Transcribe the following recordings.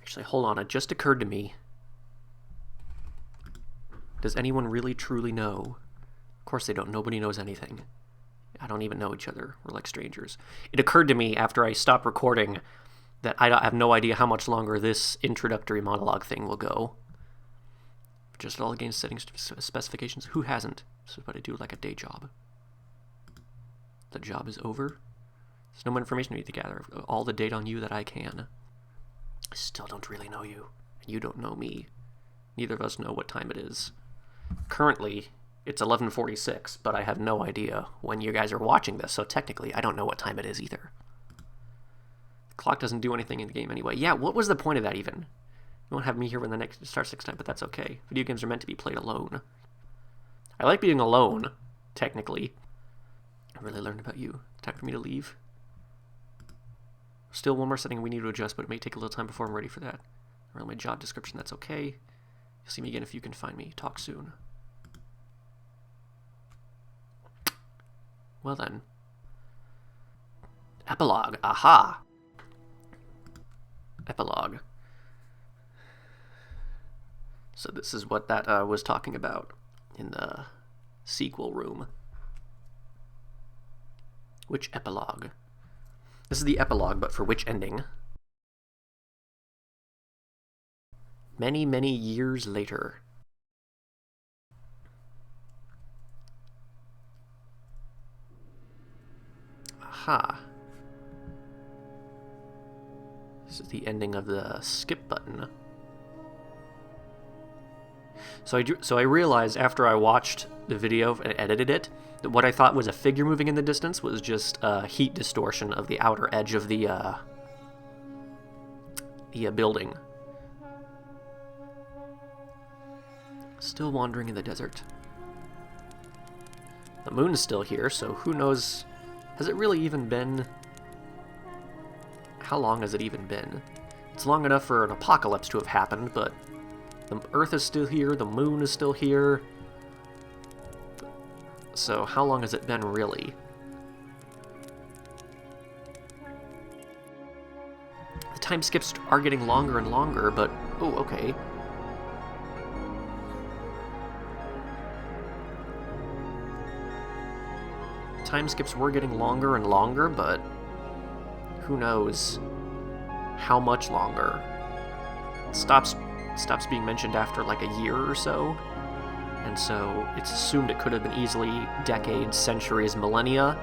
Actually, hold on. It just occurred to me. Does anyone really truly know? Of course they don't. Nobody knows anything. I don't even know each other. We're like strangers. It occurred to me after I stopped recording that I have no idea how much longer this introductory monologue thing will go. Just all the game settings specifications. Who hasn't? This is what I do like a day job. The job is over. There's no more information I need to gather. All the data on you that I can. I still don't really know you. And you don't know me. Neither of us know what time it is. Currently, it's 11:46, but I have no idea when you guys are watching this, so technically I don't know what time it is either. The clock doesn't do anything in the game anyway. Yeah, what was the point of that even? You won't have me here when the next starts next time, but that's okay. Video games are meant to be played alone. I like being alone, technically. I really learned about you. Time for me to leave. Still one more setting we need to adjust, but it may take a little time before I'm ready for that. Around my job description, that's okay. You'll see me again if you can find me. Talk soon. Well then. Epilogue. Aha! Epilogue. So this is what that was talking about in the sequel room. Which epilogue? This is the epilogue, but for which ending? Many, many years later. Aha. This is the ending of the skip button. So I realized after I watched the video and edited it that what I thought was a figure moving in the distance was just heat distortion of the outer edge of the building. Still wandering in the desert. The moon is still here, so who knows? Has it really even been... How long has it even been? It's long enough for an apocalypse to have happened, but the Earth is still here, the moon is still here. So how long has it been really? The time skips are getting longer and longer, but... Oh, okay. Time skips were getting longer and longer, but who knows how much longer. It stops being mentioned after like a year or so, and so it's assumed it could have been easily decades, centuries, millennia,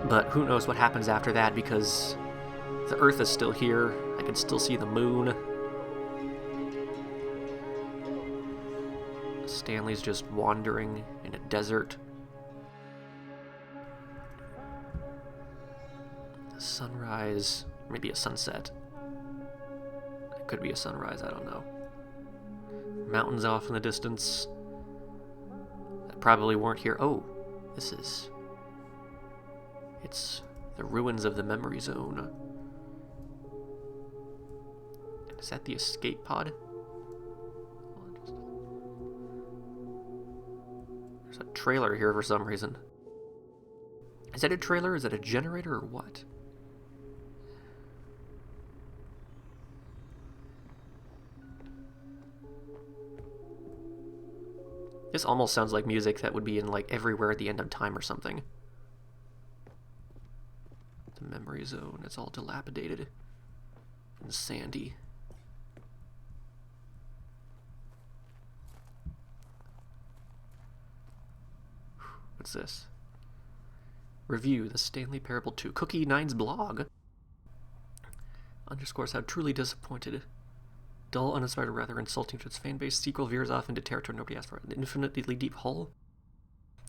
but who knows what happens after that, because the Earth is still here. I can still see the moon. Stanley's just wandering in a desert. Sunrise, maybe a sunset. It could be a sunrise, I don't know. Mountains off in the distance that probably weren't here. Oh, it's the ruins of the memory zone. Is that the escape pod? There's a trailer here for some reason. Is that a trailer? Is that a generator or what? This almost sounds like music that would be in like Everywhere at the End of Time or something. The memory zone, it's all dilapidated and sandy. What's this? Review, the Stanley Parable 2. Cookie Nine's blog underscores how truly disappointed. Dull, uninspired, rather insulting to its fanbase. Sequel veers off into territory nobody asked for. An infinitely deep hole?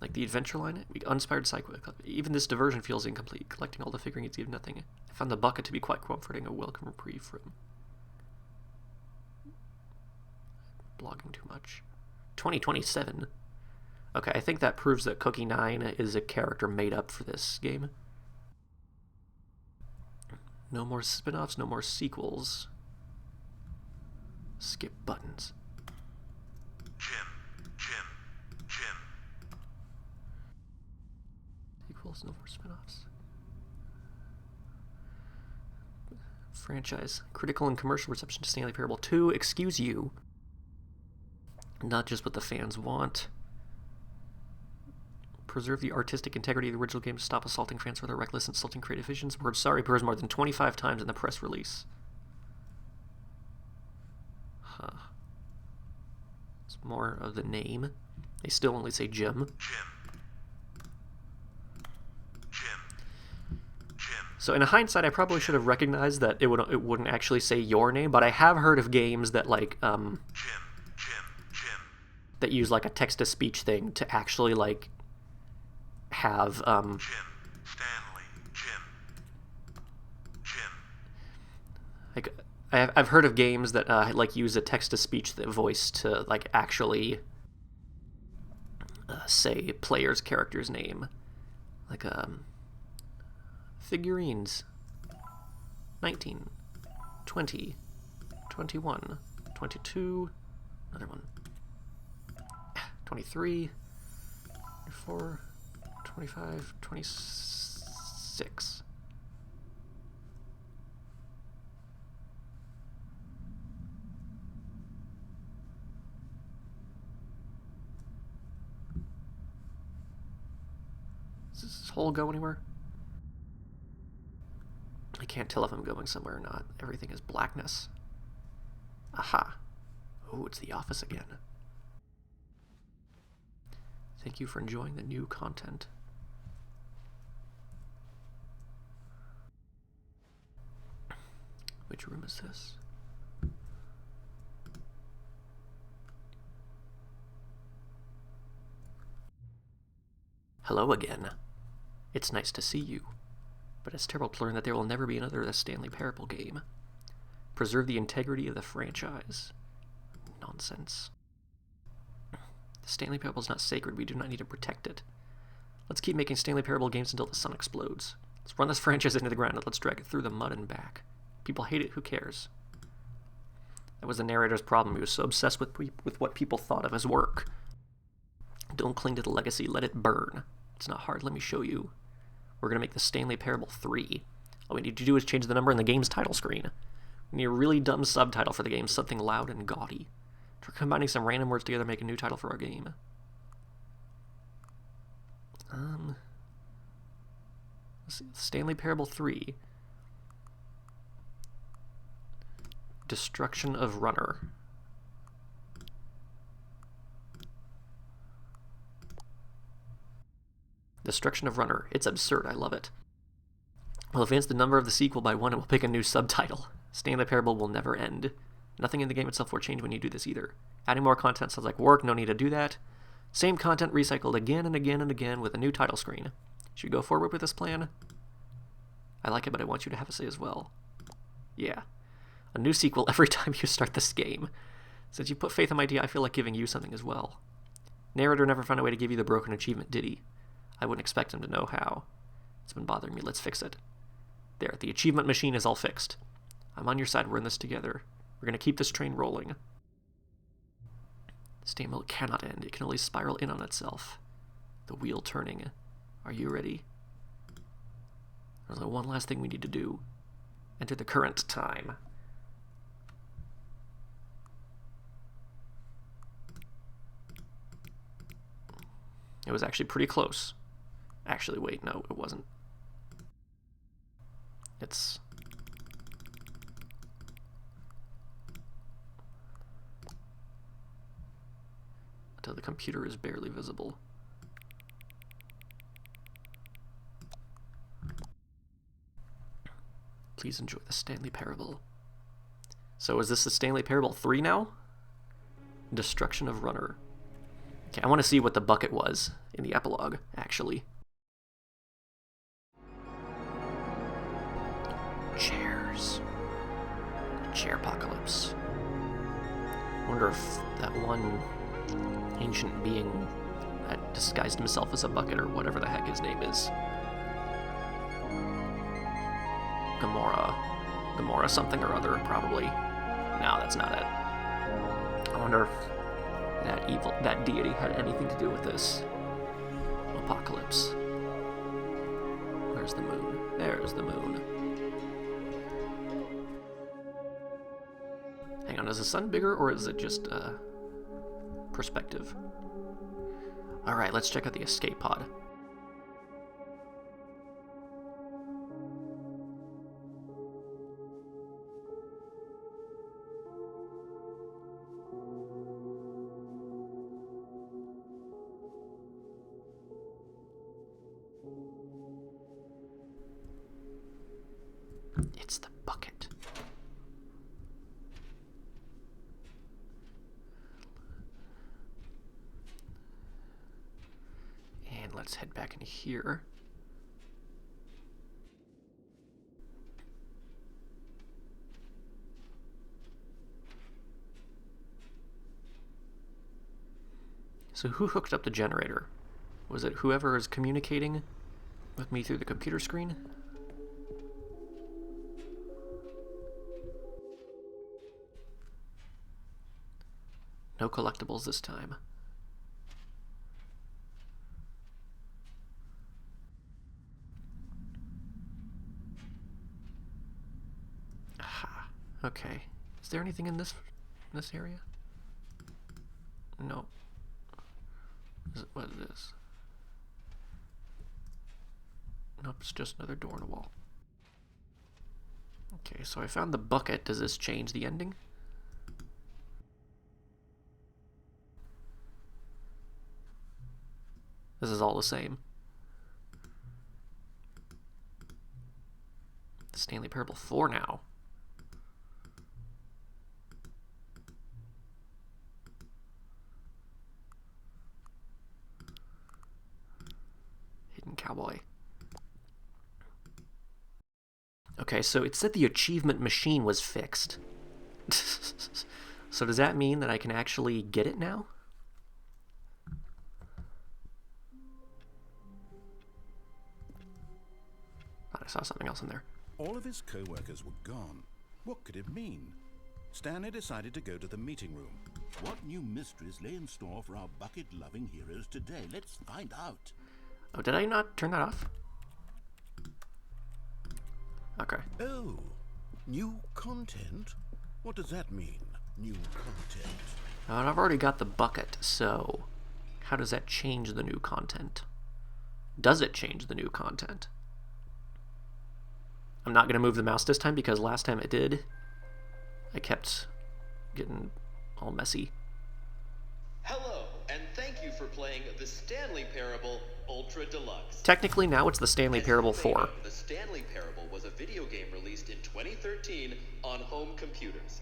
Like the adventure line? Uninspired cycle. Even this diversion feels incomplete. Collecting all the figurines gave nothing. I found the bucket to be quite comforting. A welcome reprieve from... blogging too much. 2027? Okay, I think that proves that Cookie 9 is a character made up for this game. No more spin-offs, no more sequels. Skip buttons. Jim. Sequels, no more spin-offs. franchise. Critical and commercial reception to Stanley Parable 2. Excuse you. Not just what the fans want. Preserve the artistic integrity of the original game to stop assaulting fans with their reckless, insulting creative visions. Word sorry appears more than 25 times in the press release. Huh. It's more of the name. They still only say Jim. So in hindsight, I probably should have recognized that it wouldn't actually say your name, but I have heard of games that like that use like a text-to-speech thing to actually like have Stanley, like I've heard of games that like use a text-to-speech voice to like actually say player's character's name, like figurines 19, 20, 21, 22, another one, 23, 24, 25, 26. Does this hole go anywhere? I can't tell if I'm going somewhere or not. Everything is blackness. Aha. Oh, it's the office again. Thank you for enjoying the new content. Which room is this? Hello again. It's nice to see you. But it's terrible to learn that there will never be another The Stanley Parable game. Preserve the integrity of the franchise. Nonsense. The Stanley Parable is not sacred. We do not need to protect it. Let's keep making Stanley Parable games until the sun explodes. Let's run this franchise into the ground and let's drag it through the mud and back. People hate it. Who cares? That was the narrator's problem. He was so obsessed with what people thought of his work. Don't cling to the legacy. Let it burn. It's not hard. Let me show you. We're going to make the Stanley Parable 3. All we need to do is change the number in the game's title screen. We need a really dumb subtitle for the game, something loud and gaudy. Try combining some random words together to make a new title for our game. Let's see. Stanley Parable 3. Destruction of Runner. Destruction of Runner. It's absurd. I love it. We'll advance the number of the sequel by 1 and we'll pick a new subtitle. Stanley Parable will never end. Nothing in the game itself will change when you do this either. Adding more content sounds like work. No need to do that. Same content recycled again and again and again with a new title screen. Should we go forward with this plan? I like it, but I want you to have a say as well. Yeah. A new sequel every time you start this game. Since you put faith in my idea, I feel like giving you something as well. Narrator never found a way to give you the broken achievement, did he? I wouldn't expect him to know how. It's been bothering me. Let's fix it. There, the achievement machine is all fixed. I'm on your side. We're in this together. We're going to keep this train rolling. This game cannot end. It can only spiral in on itself. The wheel turning. Are you ready? There's only one last thing we need to do. Enter the current time. It was actually pretty close. Actually, wait, no, it wasn't. It's... until the computer is barely visible. Please enjoy the Stanley Parable. So is this the Stanley Parable 3 now? Destruction of Runner. Okay, I want to see what the bucket was in the epilogue, actually. Chairs. Chair apocalypse. I wonder if that one ancient being that disguised himself as a bucket or whatever the heck his name is. Gamora something or other, probably. No, that's not it. I wonder if that deity had anything to do with this apocalypse. Where's the moon? There's the moon. is the sun bigger, or is it just perspective? Alright, let's check out the escape pod. It's the bucket. And let's head back in here. So who hooked up the generator? Was it whoever is communicating with me through the computer screen? No collectibles this time. Aha. Okay. Is there anything in this area? No. What is this? Nope, it's just another door in a wall. Okay, so I found the bucket. Does this change the ending? This is all the same. Stanley Parable 4 now. Hidden Cowboy. Okay, so it said the achievement machine was fixed. So does that mean that I can actually get it now? I saw something else in there. All of his co-workers were gone. What could it mean? Stanley decided to go to the meeting room. What new mysteries lay in store for our bucket-loving heroes today? Let's find out. Oh, did I not turn that off? Okay. Oh, new content? What does that mean, new content? And I've already got the bucket, so how does that change the new content? Does it change the new content? I'm not going to move the mouse this time because last time it did, I kept getting all messy. Hello, and thank you for playing the Stanley Parable Ultra Deluxe. Technically, now it's the Stanley Parable 4. The Stanley Parable was a video game released in 2013 on home computers.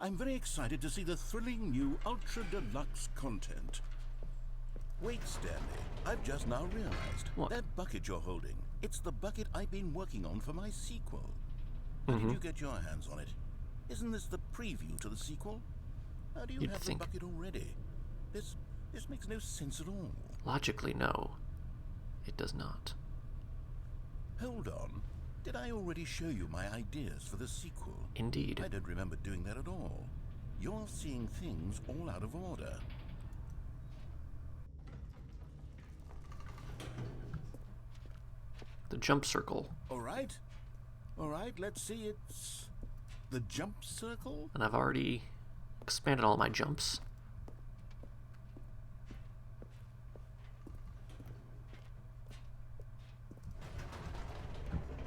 I'm very excited to see the thrilling new Ultra Deluxe content. Wait, Stanley, I've just now realized. What? That bucket you're holding, it's the bucket I've been working on for my sequel. How did you get your hands on it? Isn't this the preview to the sequel? How do you have the bucket already? This makes no sense at all. Logically, no. It does not. Hold on. Did I already show you my ideas for the sequel? Indeed. I don't remember doing that at all. You're seeing things all out of order. The jump circle. All right, let's see. It's the jump circle. And I've already expanded all my jumps.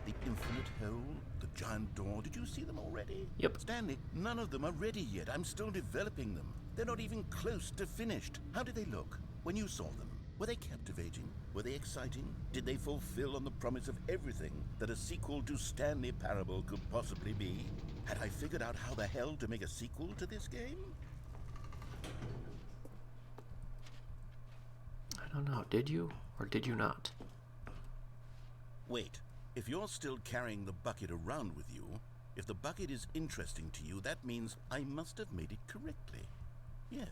The infinite hole, the giant door. Did you see them already? Yep. Stanley, none of them are ready yet. I'm still developing them. They're not even close to finished. How did they look when you saw them? Were they captivating? Were they exciting? Did they fulfill on the promise of everything that a sequel to Stanley Parable could possibly be? Had I figured out how the hell to make a sequel to this game? I don't know. Did you or did you not? Wait. If you're still carrying the bucket around with you, if the bucket is interesting to you, that means I must have made it correctly. Yes.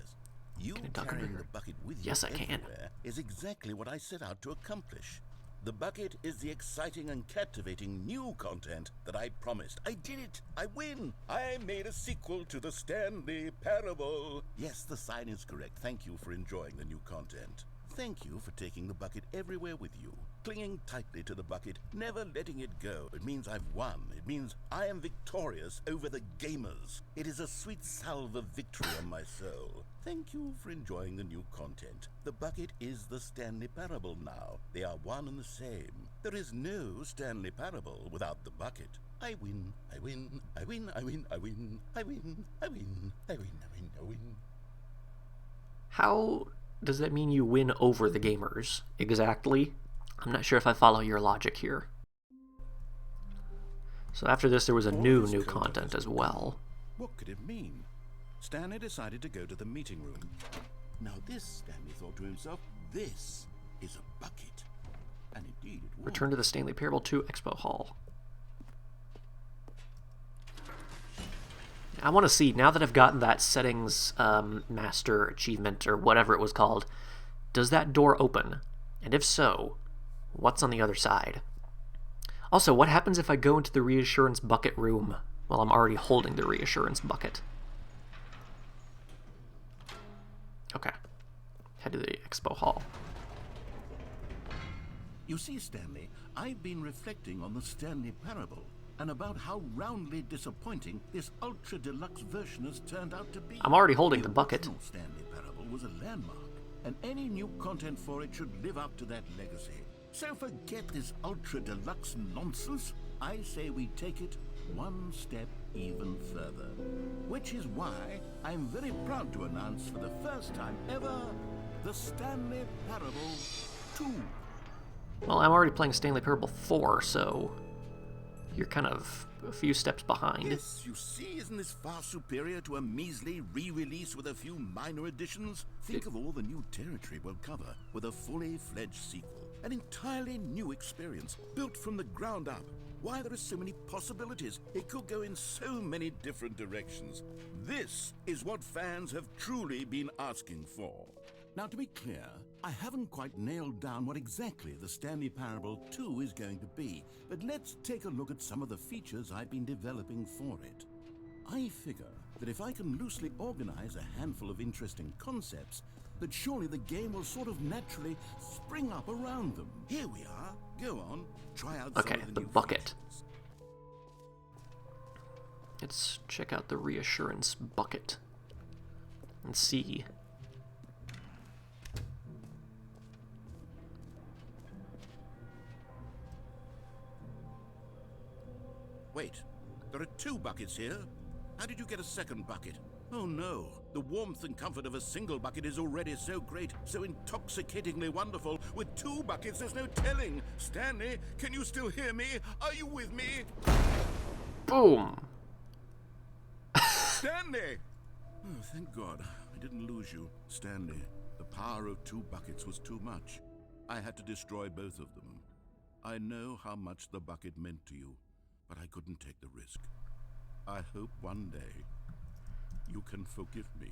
You carrying the bucket with you everywhere is exactly what I set out to accomplish. The bucket is the exciting and captivating new content that I promised. I did it! I win! I made a sequel to the Stanley Parable! Yes, the sign is correct. Thank you for enjoying the new content. Thank you for taking the bucket everywhere with you. Clinging tightly to the bucket, never letting it go. It means I've won. It means I am victorious over the gamers. It is a sweet salve of victory on my soul. Thank you for enjoying the new content. The bucket is the Stanley Parable now. They are one and the same. There is no Stanley Parable without the bucket. I win, I win, I win, I win, I win, I win, I win, I win, I win, I win. How does that mean you win over the gamers? Exactly. I'm not sure if I follow your logic here. So after this, there was a new content as well. What could it mean? Stanley decided to go to the meeting room. Now this, Stanley thought to himself, this is a bucket. And indeed it was. Return to the Stanley Parable 2 Expo Hall. I want to see, now that I've gotten that settings master achievement or whatever it was called, does that door open? And if so, what's on the other side? Also, what happens if I go into the reassurance bucket room while I'm already holding the reassurance bucket? Okay. Head to the expo hall. You see, Stanley, I've been reflecting on the Stanley Parable and about how roundly disappointing this ultra deluxe version has turned out to be. I'm already holding the bucket. The original Stanley Parable was a landmark, and any new content for it should live up to that legacy. So forget this ultra deluxe nonsense. I say we take it one step even further. Which is why I'm very proud to announce for the first time ever, the Stanley Parable 2. Well, I'm already playing Stanley Parable 4, so you're kind of a few steps behind. Yes, you see, isn't this far superior to a measly re-release with a few minor additions? Think of all the new territory we'll cover with a fully fledged sequel. An entirely new experience, built from the ground up. Why, there are so many possibilities. It could go in so many different directions. This is what fans have truly been asking for. Now, to be clear, I haven't quite nailed down what exactly the Stanley Parable 2 is going to be, but let's take a look at some of the features I've been developing for it. I figure that if I can loosely organize a handful of interesting concepts, that surely the game will sort of naturally spring up around them. Here we are. Go on. Try out Okay, some of the new bucket. features. Let's check out the reassurance bucket and see. Wait, there are 2 buckets here? How did you get a second bucket? Oh no, the warmth and comfort of a single bucket is already so great, so intoxicatingly wonderful. With 2 buckets, there's no telling. Stanley, can you still hear me? Are you with me? Boom! Stanley! Oh, thank God, I didn't lose you. Stanley, the power of 2 buckets was too much. I had to destroy both of them. I know how much the bucket meant to you, but I couldn't take the risk. I hope one day you can forgive me.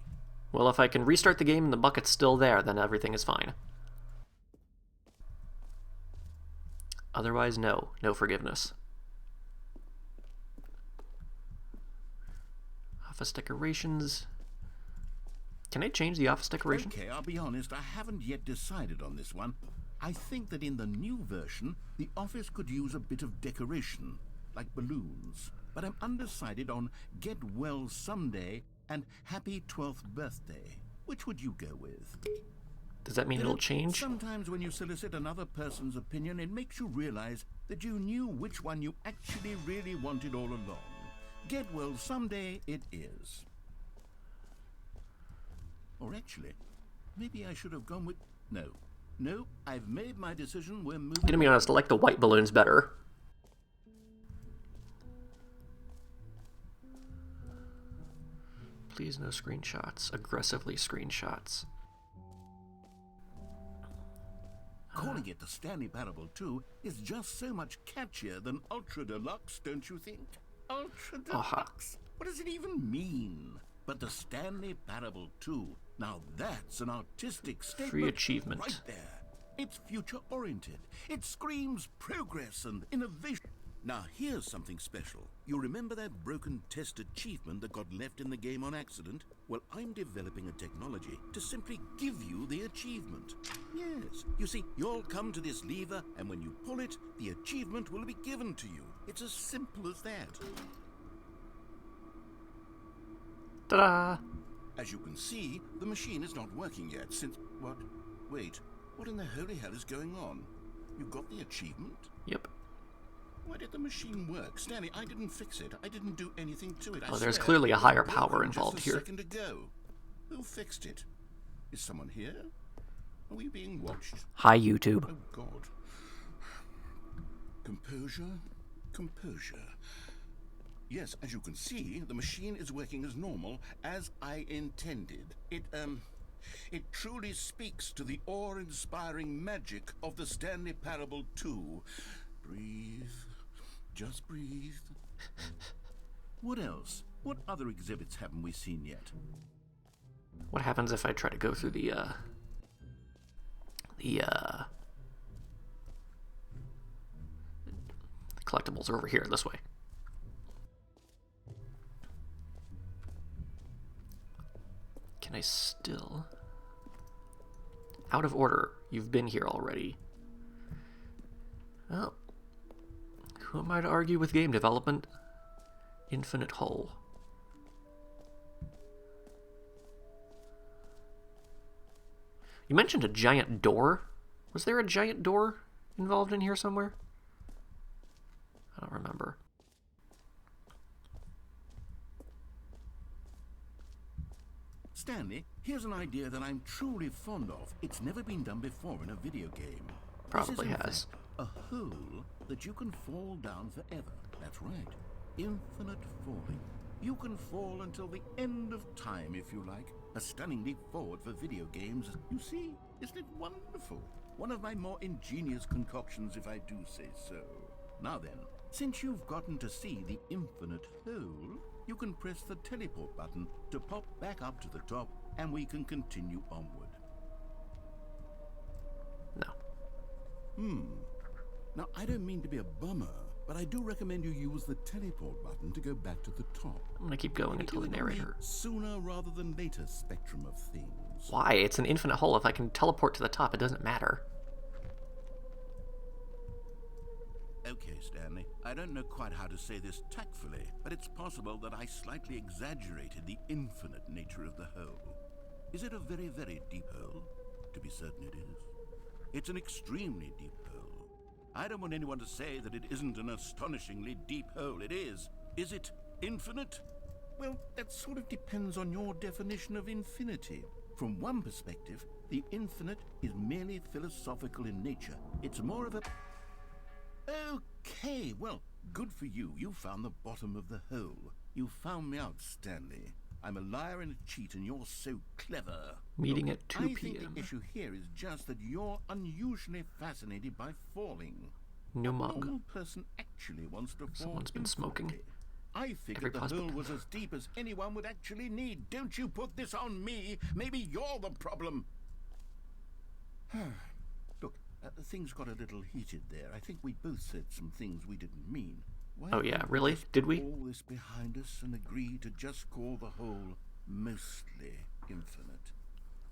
Well, if I can restart the game and the bucket's still there, then everything is fine. Otherwise, no. No forgiveness. Office decorations. Can I change the office decoration? Okay, I'll be honest, I haven't yet decided on this one. I think that in the new version, the office could use a bit of decoration, like balloons. But I'm undecided on Get Well Someday and Happy 12th Birthday. Which would you go with? Does that mean it'll change? Sometimes when you solicit another person's opinion, it makes you realize that you knew which one you actually really wanted all along. Get Well Someday it is. Or actually, maybe I should have gone with... No, I've made my decision. We're moving... Gonna be honest, I like the white balloons better. Please no screenshots. Aggressively screenshots. Calling it the Stanley Parable 2 is just so much catchier than Ultra Deluxe, don't you think? Ultra Deluxe? What does it even mean? But the Stanley Parable 2, now that's an artistic statement. Free achievement. Right there. It's future-oriented. It screams progress and innovation. Now here's something special. You remember that broken test achievement that got left in the game on accident? Well, I'm developing a technology to simply give you the achievement. Yes, you see, you'll come to this lever, and when you pull it, the achievement will be given to you. It's as simple as that. Ta-da! As you can see, the machine is not working yet since... What? Wait, what in the holy hell is going on? You got the achievement? Yep. Why did the machine work? Stanley, I didn't fix it. I didn't do anything to it. Oh, there's clearly a higher power involved just a here. Second ago. Who fixed it? Is someone here? Are we being watched? Hi, YouTube. Oh, God. Composure. Composure. Yes, as you can see, the machine is working as normal, as I intended. It truly speaks to the awe-inspiring magic of the Stanley Parable 2. Breathe. Just breathe. What else? What other exhibits haven't we seen yet? What happens if I try to go through the collectibles are over here, this way. Can I still... Out of order. You've been here already. Well, who am I to argue with game development? Infinite hole. You mentioned a giant door. Was there a giant door involved in here somewhere? I don't remember. Stanley, here's an idea that I'm truly fond of. It's never been done before in a video game. Probably This is, in has. fact, a hole that you can fall down forever. That's right. Infinite falling. You can fall until the end of time, if you like. A stunning leap forward for video games. You see, isn't it wonderful? One of my more ingenious concoctions, if I do say so. Now then, since you've gotten to see the infinite hole, you can press the teleport button to pop back up to the top, and we can continue onward. No. Now, I don't mean to be a bummer, but I do recommend you use the teleport button to go back to the top. I'm gonna keep going until the narrator. Sooner rather than later spectrum of things. Why? It's an infinite hole. If I can teleport to the top, it doesn't matter. Okay, Stanley. I don't know quite how to say this tactfully, but it's possible that I slightly exaggerated the infinite nature of the hole. Is it a very, very deep hole? To be certain it is. It's an extremely deep hole. I don't want anyone to say that it isn't an astonishingly deep hole. It is. Is it infinite? Well, that sort of depends on your definition of infinity. From one perspective, the infinite is merely philosophical in nature. It's more of a... Okay, well, good for you. You found the bottom of the hole. You found me out, Stanley. I'm a liar and a cheat, and you're so clever. Meeting at 2 I p.m. think the issue here is just that you're unusually fascinated by falling. New A mug. normal person actually wants to fall. Someone's been smoking. infinitely. I figured the hole was as deep as anyone would actually need. Don't you put this on me. Maybe you're the problem. Look, things got a little heated there. I think we both said some things we didn't mean. Why Oh, yeah, don't really? just Did put we? all this behind us and agree to just call the whole mostly infinite?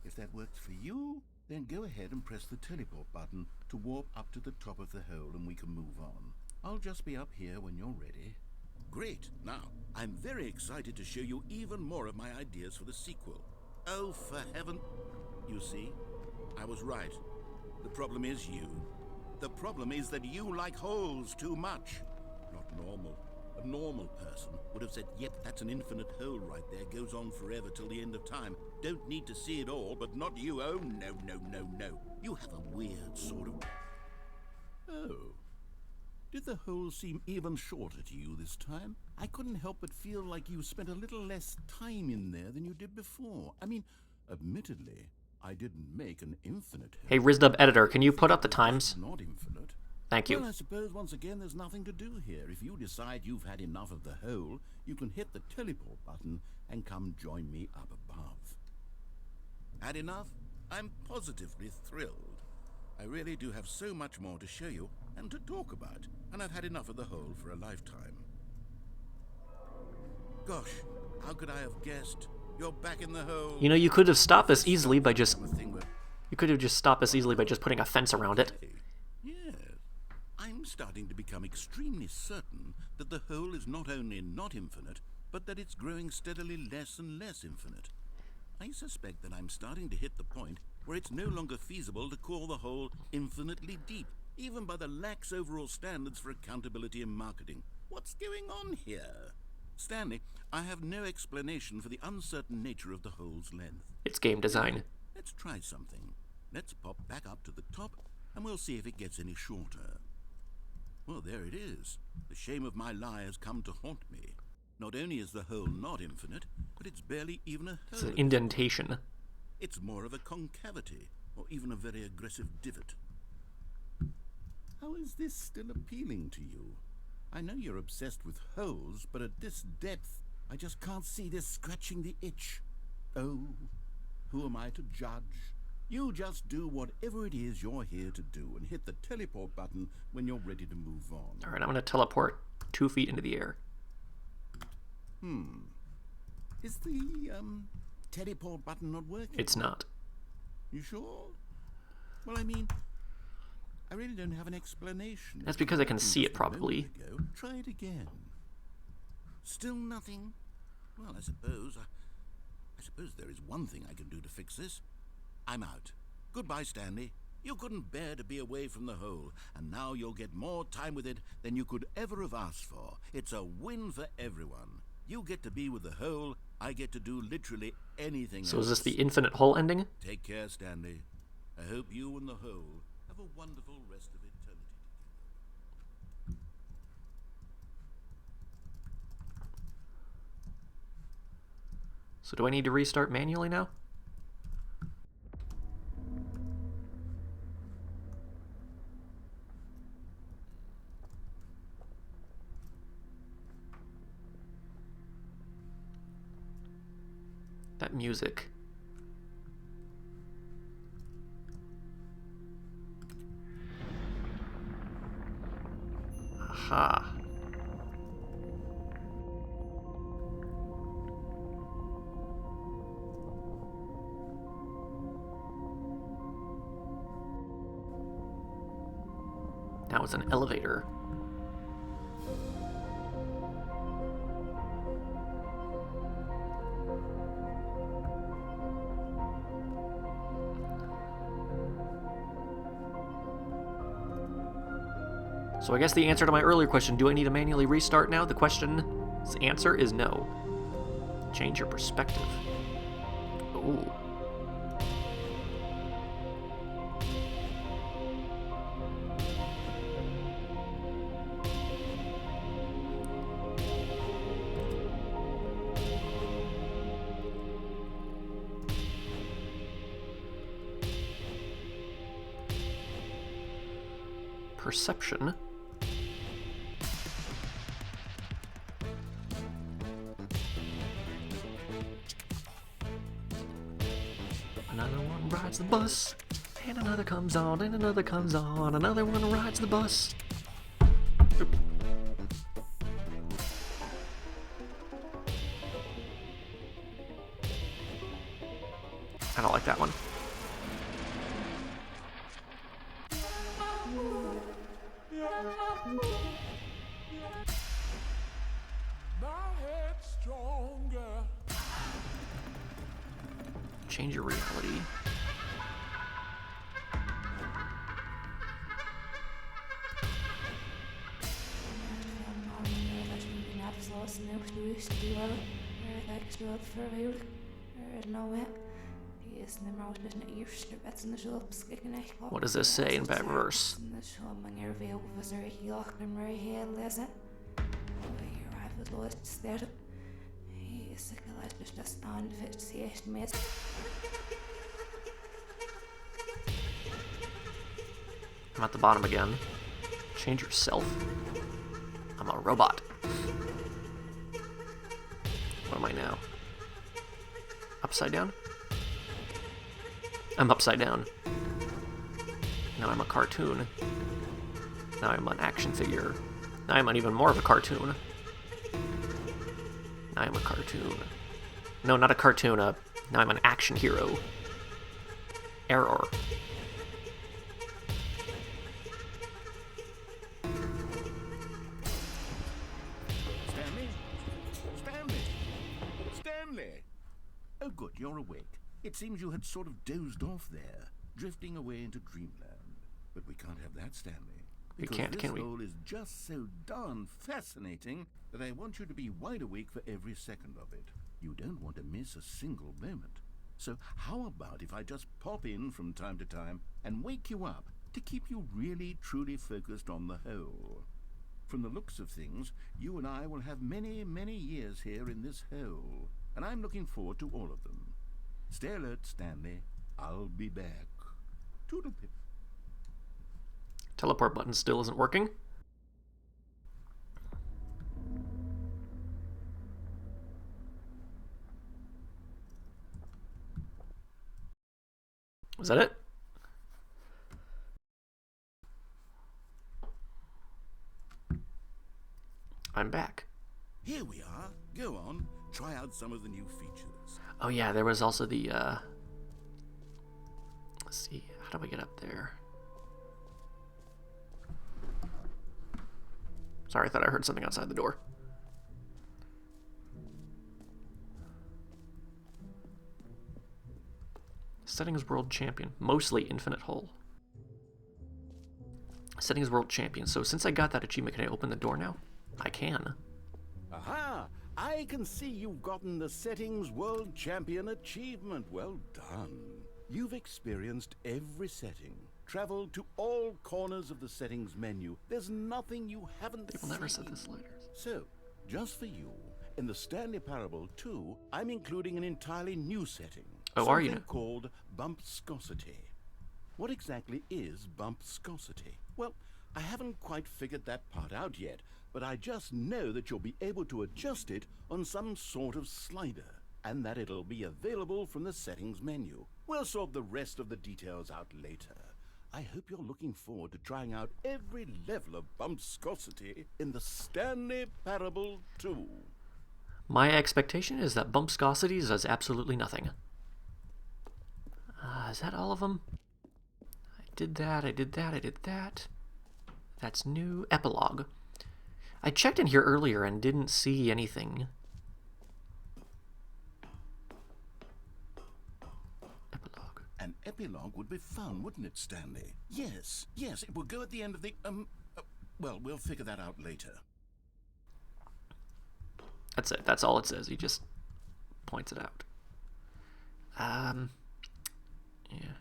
If that works for you, then go ahead and press the teleport button to warp up to the top of the hole and we can move on. I'll just be up here when you're ready. Great. Now, I'm very excited to show you even more of my ideas for the sequel. Oh, for heaven... You see, I was right. The problem is you. The problem is that you like holes too much. Not normal. A normal person would have said, yep, that's an infinite hole right there. Goes on forever till the end of time. Don't need to see it all, but not you. Oh, no, no, no, no. You have a weird sort of... Oh. Did the hole seem even shorter to you this time? I couldn't help but feel like you spent a little less time in there than you did before. I mean, admittedly, I didn't make an infinite hole. Hey, RizDub editor, can you put up the times? Not infinite. Thank you. Well, I suppose once again there's nothing to do here. If you decide you've had enough of the hole, you can hit the teleport button and come join me up above. Had enough? I'm positively thrilled. I really do have so much more to show you, and to talk about, and I've had enough of the hole for a lifetime. Gosh, how could I have guessed? You're back in the hole. You know, you could have stopped this easily by just... You could have just stopped this easily by just putting a fence around it. Yes. I'm starting to become extremely certain that the hole is not only not infinite, but that it's growing steadily less and less infinite. I suspect that I'm starting to hit the point where it's no longer feasible to call the hole infinitely deep, even by the lax overall standards for accountability and marketing. What's going on here? Stanley, I have no explanation for the uncertain nature of the hole's length. It's game design. Let's try something. Let's pop back up to the top, and we'll see if it gets any shorter. Well, there it is. The shame of my lie has come to haunt me. Not only is the hole not infinite, but it's barely even a hole. It's an indentation. It's more of a concavity, or even a very aggressive divot. How is this still appealing to you? I know you're obsessed with holes, but at this depth, I just can't see this scratching the itch. Oh, who am I to judge? You just do whatever it is you're here to do and hit the teleport button when you're ready to move on. All right, I'm going to teleport 2 feet into the air. Is the, teleport button not working? It's not. You sure? Well, I mean, I really don't have an explanation. That's because I can see it properly. Try it again. Still nothing? Well, I suppose there is one thing I can do to fix this. I'm out. Goodbye, Stanley. You couldn't bear to be away from the hole, and now you'll get more time with it than you could ever have asked for. It's a win for everyone. You get to be with the hole, I get to do literally anything else. So is this the infinite hole ending? Take care, Stanley. I hope you and the hole have a wonderful rest of eternity together. So do I need to restart manually now? That music. Aha. Now it's an elevator. So I guess the answer to my earlier question, do I need to manually restart now? The question's answer is no. Change your perspective. Ooh. Perception. Another one rides the bus, and another comes on, and another comes on, another one rides the bus. Oop. I don't like that one. Change your reality. What does this say in that verse? I'm at the bottom again. Change yourself. I'm a robot. What am I now? Upside down? I'm upside down. Now I'm a cartoon. Now I'm an action figure. Now I'm on even more of a cartoon. Now I'm a cartoon. No, not a cartoon. Now I'm an action hero. Error. Stanley? Stanley? Stanley! Oh good, you're awake. It seems you had sort of dozed off there, drifting away into dreamland. But we can't have that, Stanley. We can't, can we? This role is just so darn fascinating that I want you to be wide awake for every second of it. You don't want to miss a single moment. So how about if I just pop in from time to time and wake you up to keep you really truly focused on the whole? From the looks of things, you and I will have many, many years here in this hole, and I'm looking forward to all of them. Stay alert, Stanley. I'll be back. Toodle-pip. Teleport button still isn't working. Was that it? I'm back. Here we are. Go on. Try out some of the new features. Oh yeah, there was also the, let's see, how do we get up there? Sorry, I thought I heard something outside the door. Settings World Champion. Mostly Infinite Hole. Settings World Champion. So since I got that achievement, can I open the door now? I can. Aha! I can see you've gotten the Settings World Champion achievement. Well done. You've experienced every setting, traveled to all corners of the settings menu. There's nothing you haven't They will never set the sliders. So, just for you, in the Stanley Parable 2, I'm including an entirely new setting. Oh, are you? Something called bumpscosity. What exactly is bumpscosity? Well, I haven't quite figured that part out yet, but I just know that you'll be able to adjust it on some sort of slider, and that it'll be available from the settings menu. We'll sort the rest of the details out later. I hope you're looking forward to trying out every level of bumpscosity in the Stanley Parable 2. My expectation is that bumpscosity does absolutely nothing. Is that all of them? I did that, I did that, I did that. That's new. Epilogue. I checked in here earlier and didn't see anything. Epilogue. An epilogue would be fun, wouldn't it, Stanley? Yes, yes, it will go at the end of the, well, we'll figure that out later. That's it. That's all it says. He just points it out. Yeah.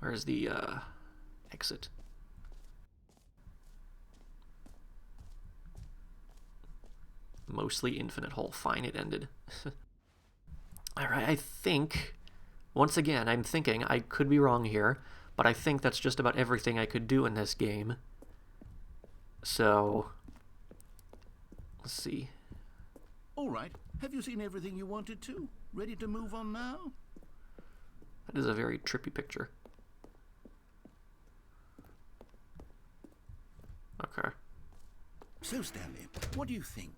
Where's the, exit? Mostly Infinite Hole. Fine, it ended. Alright, I think, once again, I'm thinking, I could be wrong here, but I think that's just about everything I could do in this game. So, let's see. All right, have you seen everything you wanted to? Ready to move on now? That is a very trippy picture. Okay. So, Stanley, what do you think?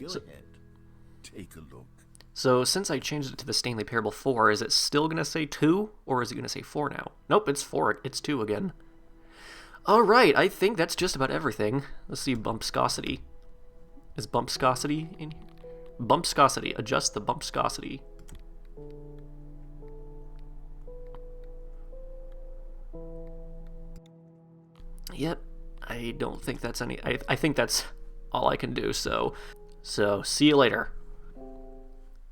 Go ahead. Take a look. So, since I changed it to the Stanley Parable 4, is it still going to say 2, or is it going to say 4 now? Nope, it's 4. It's 2 again. Alright, I think that's just about everything. Let's see, bumpscosity. Is bumpscosity in here? Bumpscosity. Adjust the bumpscosity. Yep, I don't think that's any... I think that's all I can do, so see you later.